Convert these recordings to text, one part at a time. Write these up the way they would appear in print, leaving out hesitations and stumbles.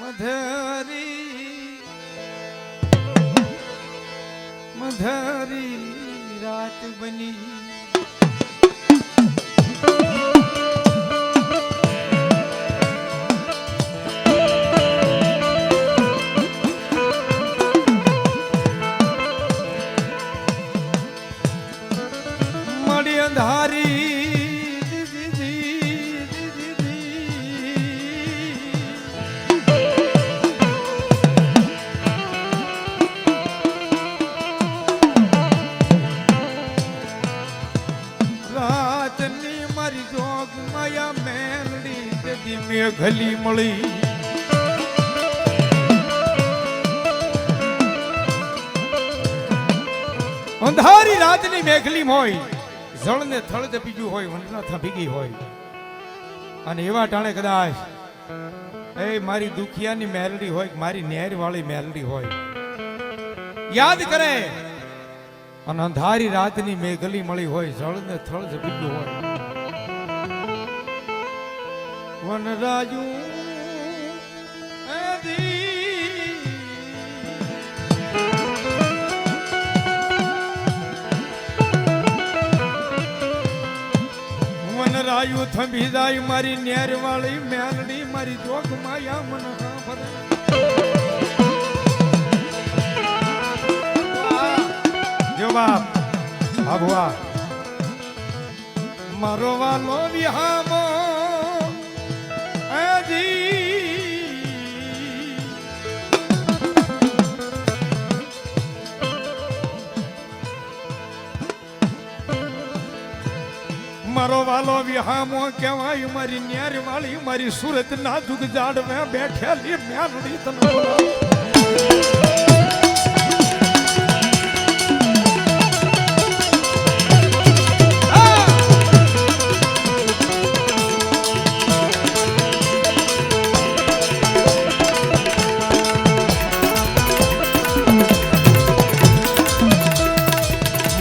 મધરી રાત બની મળી અંધારી ગલી મળી અંધારી રાતની મેઘલી હોય જળ ને થળ દબીજું હોય વંટના થબીગી હોય અને એવા ટાણે કદાચ એ મારી દુખિયાની મેલડી હોય મારી નેર વાળી મેલડી હોય યાદ કરે અને અંધારી રાતની મેઘલી મળી હોય જળ ને થળ દબીજું હોય વનરાજુ વનરાયુ થંભી જાય મારી નેર વાળી મેલડી મારી જોગ માયા મન જો બાપ આભવા મારો વાલો વિહામો મારો વાલો વિહામો કહેવાય મારી ન્યાર વાળી મારી સુરત ના જુગ જાડવે બેઠેલી મેલડી તને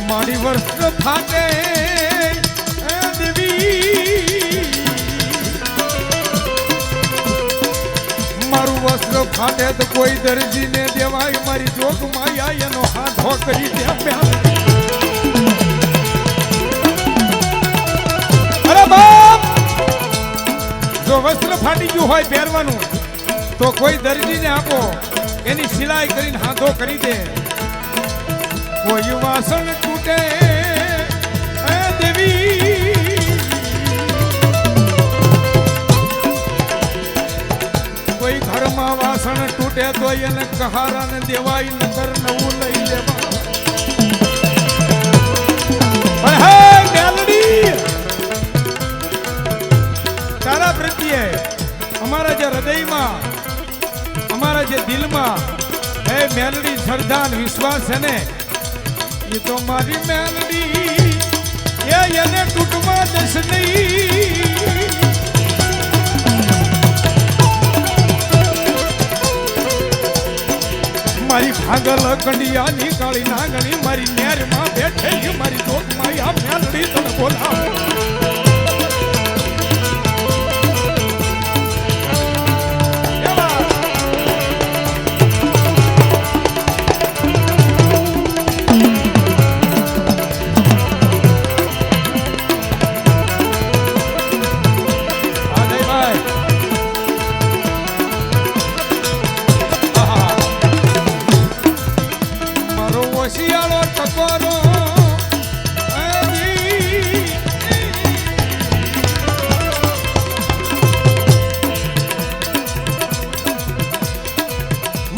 મારી વર્ષ ફાટે વસ્ત્ર ફાટે તો કોઈ દરજી ને દેવાય મારી જોગ માયા એનો હાથો કરી દે અરે બાપ જો વસ્ત્ર ફાટી ગયું હોય પહેરવાનું તો કોઈ દરજીને આપો એની સિલાઈ કરીને હાથો કરી દે કોઈ વાસણ તૂટે એ દેવી કોઈ ઘરમાં વાસણ તૂટે તો એને કહારા ને દેવાય નગર નવું લઈ લેવા તારા પ્રત્યે અમારા જે હૃદયમાં અમારા જે દિલમાં એ મેલડી શ્રદ્ધા વિશ્વાસ છે ને એ તો મારી મેલડી એને તૂટવા દસ નહીં મારી ભાગલ કંડિયાની કાળી નાગણી મારી નેરમાં બેઠેલી મારી જોગમાં આ મેલડી તને બોલાવ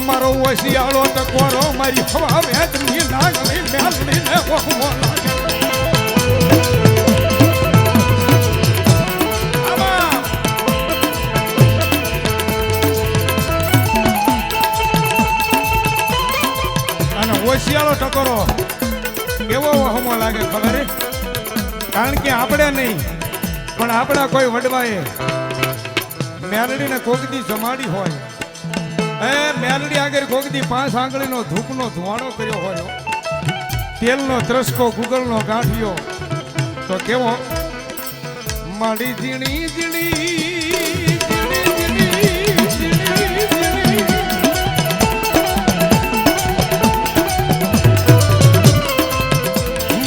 મારો વસિયાળો ટકોરો મારી હવા વેદની નાગણી મેલડી ને વહમો લાગે અને વસિયાળો ટકોરો કેવો વહમો લાગે ખબર કારણ કે આપણે નહીં પણ આપણા કોઈ વડવાએ મેલડીને કોકદી જમાડી હોય મેલડી આગળ કોકદી 5 આંગળીનો ધૂપનો ધુવાણો કર્યો હોય તેલનો ત્રસકો ગુગળનો ગાંઠિયો તો કેવો માડી ઝીણી ઝીણી ઝીણી ઝીણી ઝીણી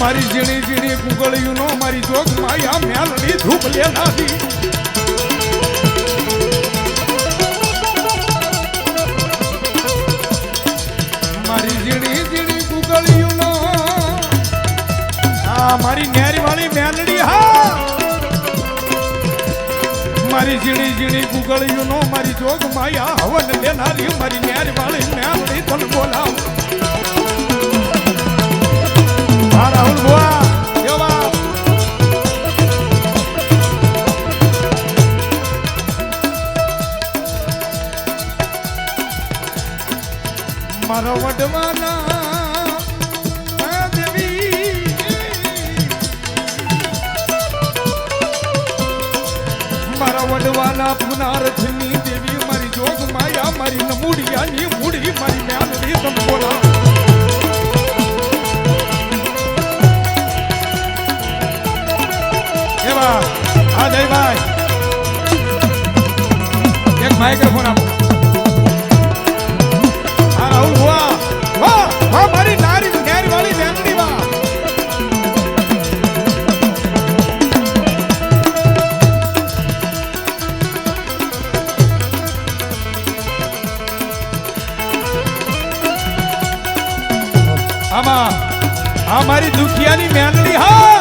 મારી ઝીણી ઝીણી કુગળીઓનો મારી જોગ માયા મેલડી ધૂપ લેનારી મારી ઝીણી ઝીણી કુગળીઓનો આ મારી નેરી વાળી મેલડી હા મારી ઝીણી ઝીણી કુગળીઓનો મારી જોગ માયા હવન લેનારી મારી નેરી વાળી મેલડી તન બોલાવ રાહુલ ભુવા કેવા મારો વડવાના દેવી મારા વડવાના પુનારથની દેવી મારી જોગ માયા મારી નમુડિયાની મૂડી મારી મેલડી તમ બોલા આ જયભાઈ એક માઇક્રોફોન આપો આ રાહુલ વાહ વાહ વાહ મારી નારી નેરી વાળી મેલડી વાહ આમાં આ મારી દુખિયાની મેલડી હા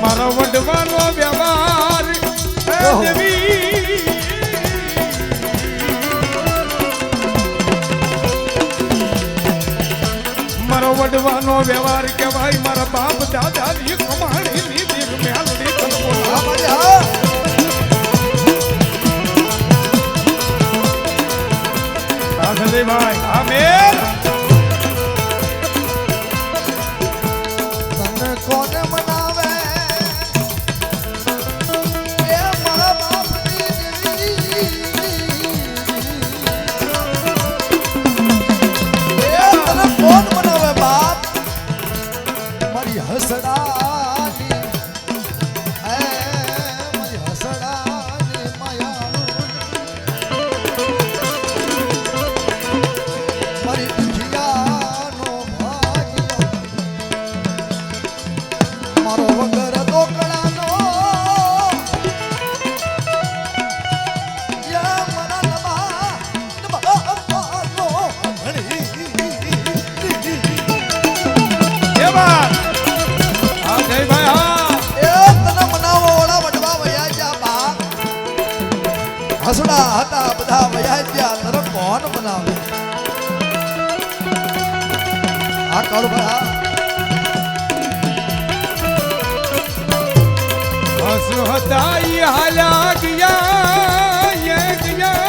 મારો વડવાનો વ્યવહાર દેવી મારો વડવાનો વ્યવહાર કહેવાય મારા બાપ દાદાની કમાણીની દીક મેલડી તલકો ભાઈ આમેર તને કોને મનાવે હસડા હતા બધા વયા ગયા નરક કોણ બનાવે આ કાળુ ભાઈ હસ હતા ઈ હાલા ગયા યે ગયા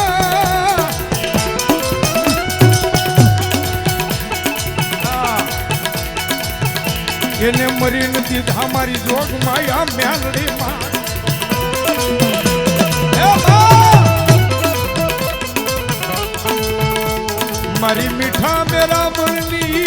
એને મરી નથી મારી જોગ માયા મેલડી માં મારી મીઠા મેરા મનની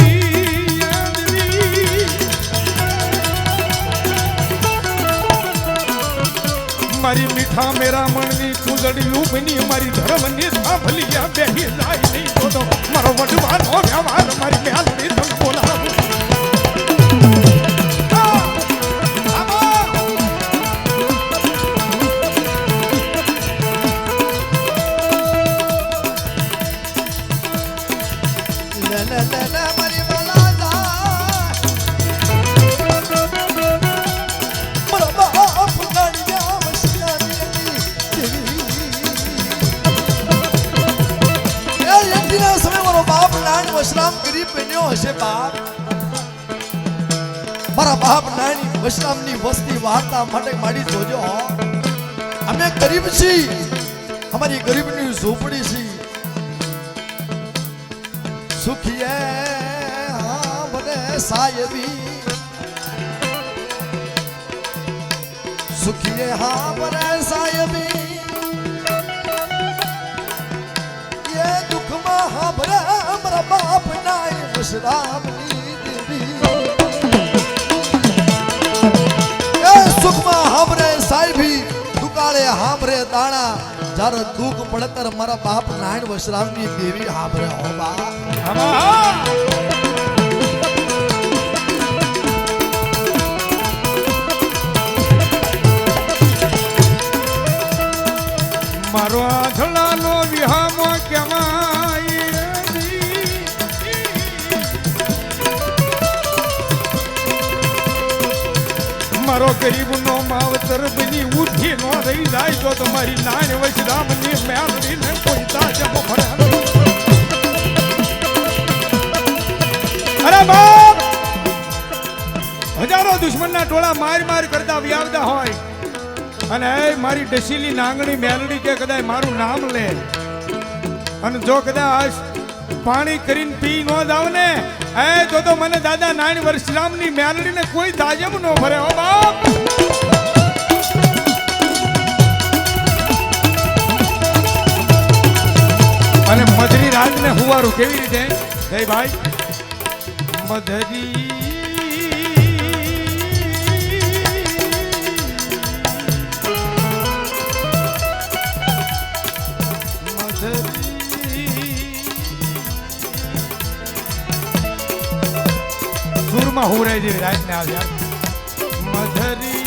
મારી મીઠા મેરા મનની કુદડી ઉભની મારી ધર્મની સાંભલિયા બેહી જાય નહીં તો મારો વડવાનો વ્યવહાર મારી મેલડી તમ બોલાવું વશરામ ગરીબ બન્યો હશે બાપ મારા બાપ નાની વશરામની વસ્તી વાર્તા માટે માડી જોજો અમે ગરીબ છીએ અમારી ગરીબની ઝૂંપડી છે સુખીએ હા બને સાયબી સુખીએ હા બને સાયબી ये दुख में हमारा हमारा बाप नाई वशरामनी देवी ये सुख में हमरे साई भी दुकाले हमरे दाना જ્યારે દુઃખ પડે ત્યારે મારા બાપ નારાયણ વશરામની દેવી હાભરે હો બા. મારો આંધળાનો વિહામો કમાય મારો ગરીબનો માવતર બની ઉઠી નો રહી જાય તો તમારી નાન વજરામની મેળવીને કોઈ તાજમો ભરે. અરે બાપ, હજારો દુશ્મનના ટોળા માર કરતા વ્યાવતા હોય અને મારી ડસીલી નાંગણી મેલડી કે કદાચ મારું નામ લે અને જો કદાચ પાણી કરીને પી ન જાવ ને તો મને દાદા 9 વર્ષ રામની મેલડીને કોઈ તાજમ ન ભરે હો બાપ. અને મધરી રાતને હુવારું કેવી રીતે જય ભાઈ મધરી સુરમાં હુરાય જેવી રાતને આવ્યા મધરી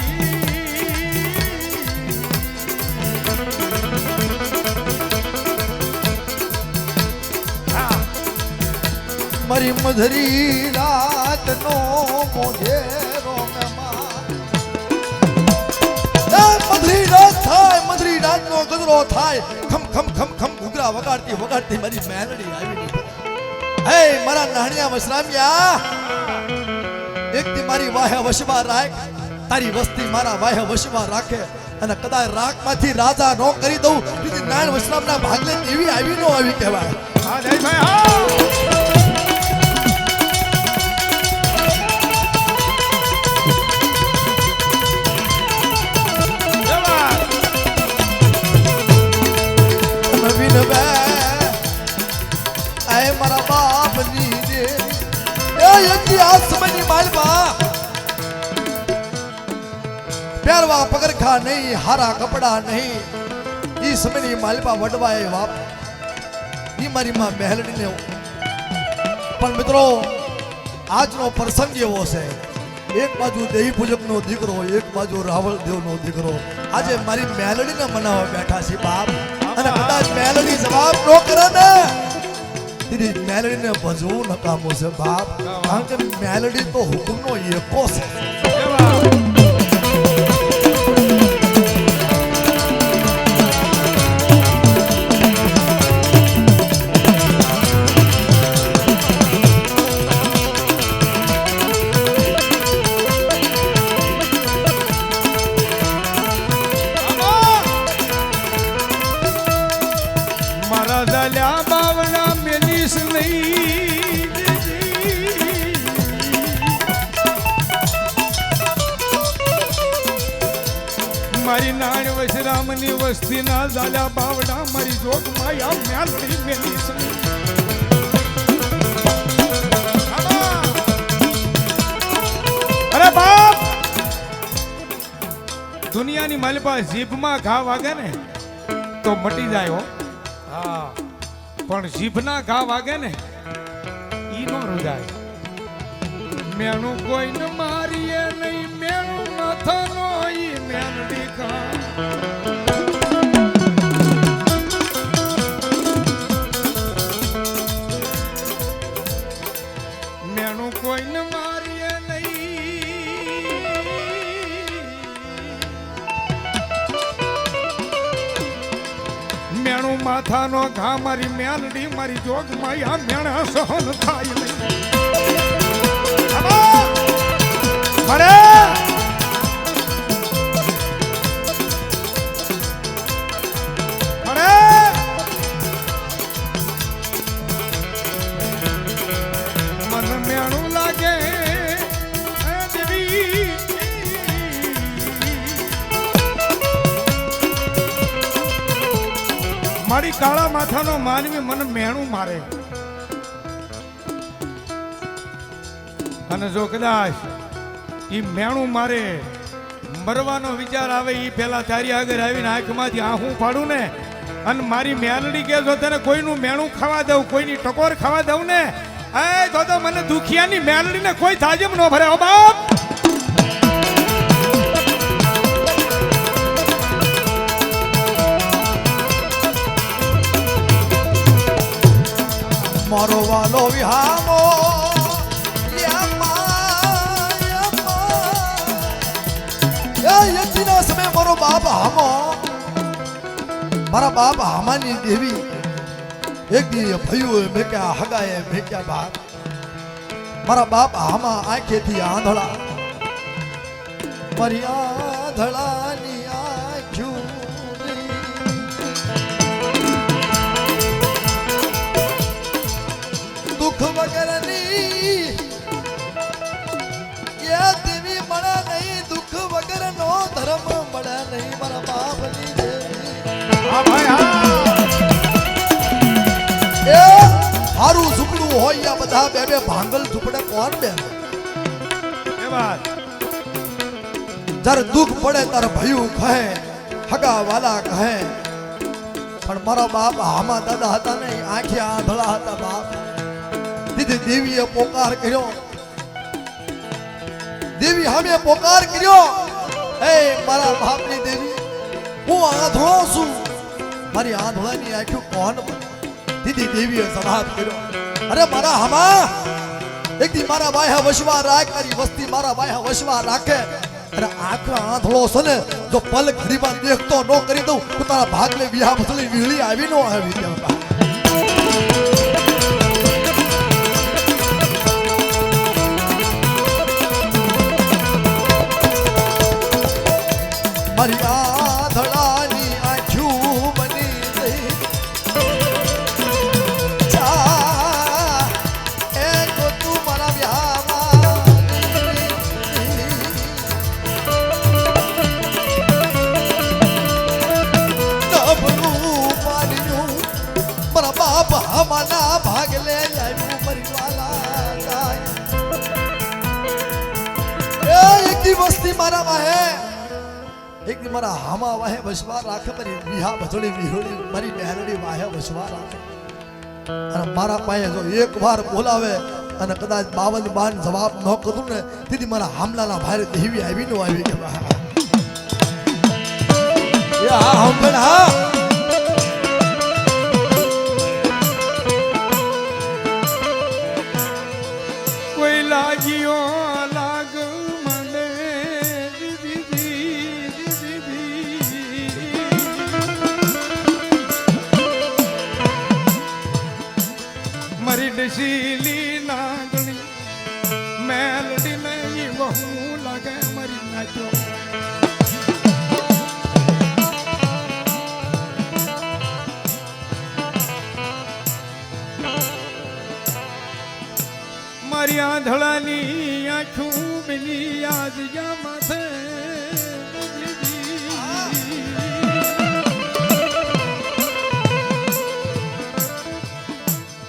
મારી મધરી રાતનો મોઢેરો મધરી રાત થાય, મધરી રાતનો ગજરો થાય, ખમ ખમ ખમ ખમ ઘૂઘરા વગાડતી વગાડતી મારી મેલડી આવી. હે મારા નાણિયા વસરામિયા, એક દી મારી વાહે વશમાં રાખ, તારી વસ્તી મારા વાહે વશમાં રાખે અને કદાચ રાખમાંથી રાજા નો કરી દઉં તેથી નાણ વસરામના ભાગલે એવી આવી નો આવી કહેવાય. હા જય ભાઈ હા. મારા બાપની દે એ એકદી આ સમયની માલમાં પહેરવા પગરખા નહીં, હારા કપડા નહીં, ઈ સમયની માલમાં વડવાય બાપ ઈ મારી માં મહેલડીને. પણ મિત્રો આજનો પ્રસંગ એવો છે, એક બાજુ દેવી પૂજકનો દીકરો, એક બાજુ રાવળ દેવનો દીકરો આજે મારી મેલડીને મનાવવા બેઠા છે બાપ. અને કદાચ મેલડી જવાબ ન કરે ને તેની મેલડીને ભજવું નકામું છે બાપ, કારણ કે મેલડી તો હુકમનો એકો છે. મારા દલ્યા બાવડા મેલીસ નહીં, મારી નાણ વજરામની વસ્તીના દાલ્યા બાવડા મારી જોગ માયા મેલડી મેલીસ નહીં. અરે બાપ, દુનિયાની માલપા જીભમાં ઘા વાગે ને તો મટી જાય હો. હા, પણ જીભના ઘા વાગે ને ઈ નો રૂજાય. મેણું કોઈને મારીએ નહીં, મેણું નથનો ઈ મેલડી ખા. મેણું કોઈને મારીએ નહીં, મેણું માથાનો ઘા મારી મેલડી મારી જોગ માયા મેણા સહન થાય નહીં. અરે અરે મન મેણું લાગે દેવી, મારી કાળા માથાનો માનવી મને મેણું મારે અને જો કદાચ ઈ મેણું મારે મરવાનો વિચાર આવે ઈ પેલા તારી આગળ આવીને આંખમાંથી આહું પાડું ને અને મારી મેલડી કે જો તને કોઈનું મેણું ખાવા દઉં કોઈની ટકોર ખાવા દઉં ને એ તો મને દુખિયાની મેલડીને કોઈ થાજમ ન ભરે ઓ બાપ. મારો વાલો વિહામો યચીના સમય મારો બાપ હામો મારા બાપ હામાની દેવી એક દી ભયું મેક્યા હગાએ મેક્યા બાપ મારા બાપ હામા આંખેથી આંધળા મારી આંધળાની આંખ્યું દુઃખ વગરની યા દેવી મળે નહીં દુઃખ વગરનો ધર્મ મળે નહીં મારા બાપની દેવી. હા ભાઈ હા. એ હારું ઝૂપડું હોય આ બધા બે બે ભાંગલ ઝૂપડે કોણ બે એ વાત જ્યારે દુઃખ પડે ત્યારે ભયું કહે હગા વાલા કહે પણ મારા બાપ આમાં દાદા હતા નહીં આંખે આંધળા હતા બાપ. દીદી દેવીએ પોકાર કર્યો દેવી સામે પોકાર કર્યો એ મારા બાપની દેવી હું આંધળો છું મારી આંધળાની આંખો કોણ બને. દીદી દેવીએ જવાબ કર્યો અરે મારા હમા એક દી મારા બાયા વસવા રાખ મારી વસ્તી મારા બાયા વસવા રાખે અરે આંખો આંધળો છે ને જો પલ ઘડીમાં દેખતો ન કરી દઉં તો તારા ભાગલે વિહા બસલી વીહળી આવી નો આવી ત્યાં મારી આંધળાની આંખું બની ગઈ જા એ તું મારા વ્યામાં નબળું પાડ્યું મારા બાપ હમાના ભાગલે આવ્યું મારી વાલા એ એક દિવસથી મારા વાહે એક દી મારા હામા વાહે વસવા રાખે મારી વિહા ભજોડી વિહોડી મારી બહેરડી વાહે વસવા રાખે અને મારા પાસે જો એક વાર બોલાવે અને કદાચ બાવન બાન જવાબ ન કરું ને તેથી મારા હામલાના ભારે દેવી આવી નો આવી કે એ હા હંભળ હા કોઈ લાગ્યો લાગ મારી ડસીલી નાગણી મેલડી નહીં બહુ લાગે મારી નાચ્યો મારી આંધળાની આંખું બની યાદ યા માથે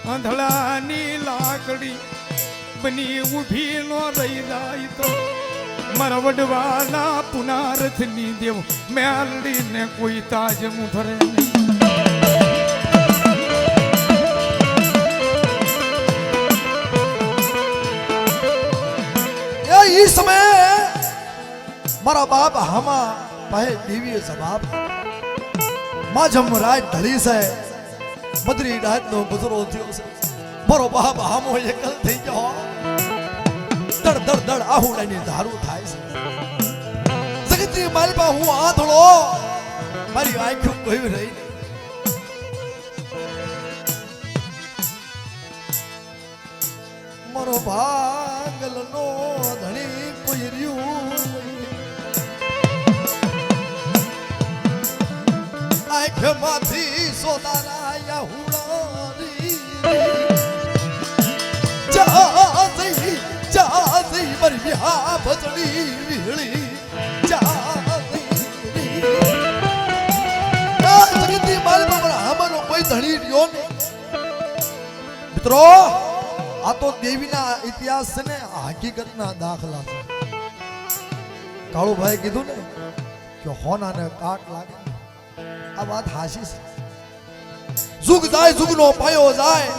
આંધળાની લાકડી બની ઊભી નો રહી જાય તો મારા વડવાના પુનારથની દેવ મેલડીને કોઈ તાજ મુભરે નહીં. એ સમય મારા બાપ હામા પાસે દેવીએ જવાબ માજમ રાત ઢળી છે બદરી રાત નો ગુજરો થયો છે મારો બાપ હામો એકલ થઈ ગયો દડ દડ દડ આહુડાની ધારું થાય છે જગતની માલપા હું આંધળો મારી આંખો કોઈ રહી મારો ભાગલ નો ધણી કોઈ રહ્યું આંખ માંથી સોદાના હુડારી જા જઈ મારી વિહા ભજડી વીહળી જગતની માલમાં મારા હામાનો કોઈ ધણી રહ્યો નહીં. મિત્રો આ તો દેવીના ઇતિહાસ છે ને હકીકતના દાખલા છે. કાળુભાઈ કીધું ને કે હોનાને કાટ લાગે આ વાત હાચી છે. જુગ જાય જુગનો પાયો જાય.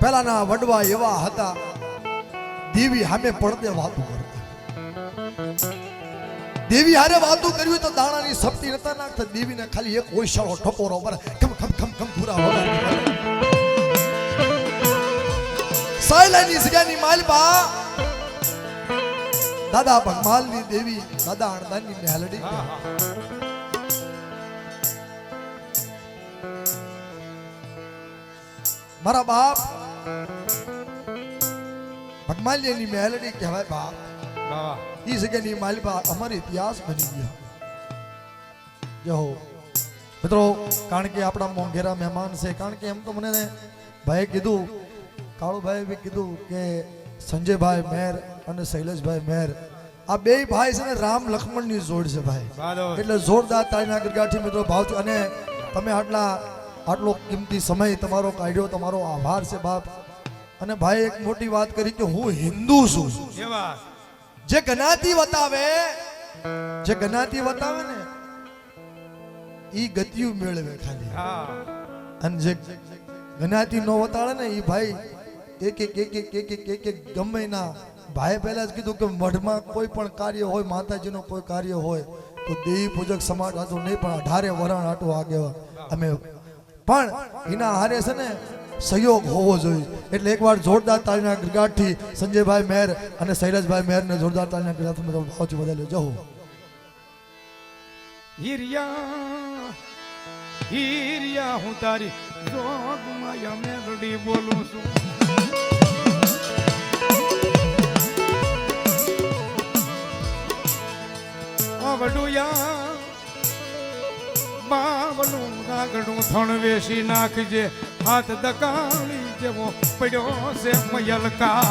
પેલાના વડવા એવા હતા, દેવી સામે પડતે વાતો કરતા. દેવી હારે વાતો કરવી તો દાણાની સપટી નતા નાખતા. દેવીને ખાલી એક ઓઈશાળો ઠપોરો પર ખમ ખમ ખમ ખમ પૂરા વગાડી. સાયલાની જગ્યાની માલપા દાદા ભગમાલની દેવી, દાદા અણદાની મેલડી. મારા બાપ ભગમાલની મેલડી કહેવાય બાપ. ઈ જગ્યાની માલપા અમારો ઇતિહાસ બની ગયો. જો મિત્રો, કારણ કે આપણા મોંઘેરા મહેમાન છે. કારણ કે એમ તો મને ભાઈ કીધું, કાળુભાઈ બી કીધું કે સંજયભાઈ મેર અને શૈલેષભાઈ મેર આ બે ભાઈ છે ને રામ લક્ષ્મણ ની જોડ છે ભાઈ. એટલે જોરદાર તાળીના ગરગાથી મિત્રો ભાવથી. અને તમે આટલો કિંમતી સમય તમારો કાઢ્યો, તમારો આભાર છે બાપ. અને ભાઈ એક મોટી વાત કરી કે હું હિન્દુ છું. જે જ્ઞાતિ બતાવે ને ઈ ગતિયું મેળવે ખાલી. અને જે જ્ઞાતિ નો વતાડે ને ઈ ભાઈ એક ગમે ના. ભાઈ પહેલા જ કીધું કે મઢમાં કોઈ પણ કાર્ય હોય, માતાજીનો કોઈ કાર્ય હોય તો દેવી પૂજક સમાજ આટલું નહીં, પણ 18 વરણ આટલું આગેવા અમે. પણ એના હારે છે ને સહયોગ હોવો જોઈએ. એટલે એકવાર જોરદાર તાળીના ગરગાટથી સંજયભાઈ મેર અને શૈલેષભાઈ મેર ને જોરદાર તાળીના ગરગાટથી મિત્રો ભાવથી વધારે જહો. હીરિયા હું તારી જોગમાં મેલડી બોલું છું. વડુયા બાવલું રાગડું થણ વેસી નાખજે, હાથ દકાળી જેવો પડ્યો છે મયલકા.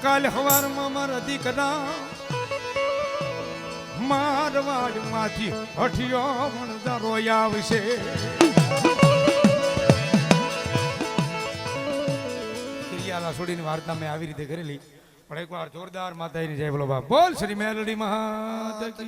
કાલ હવારમાં મારા દીકરા મારવાડ માંથી હઠિયો વણદારો આવશે. છોડીની વાર્તા મેં આવી રીતે કરેલી, પણ એકવાર જોરદાર માતાજીની જય બોલો બાપ. બોલ શ્રી મેલડી મહાદેવ કી.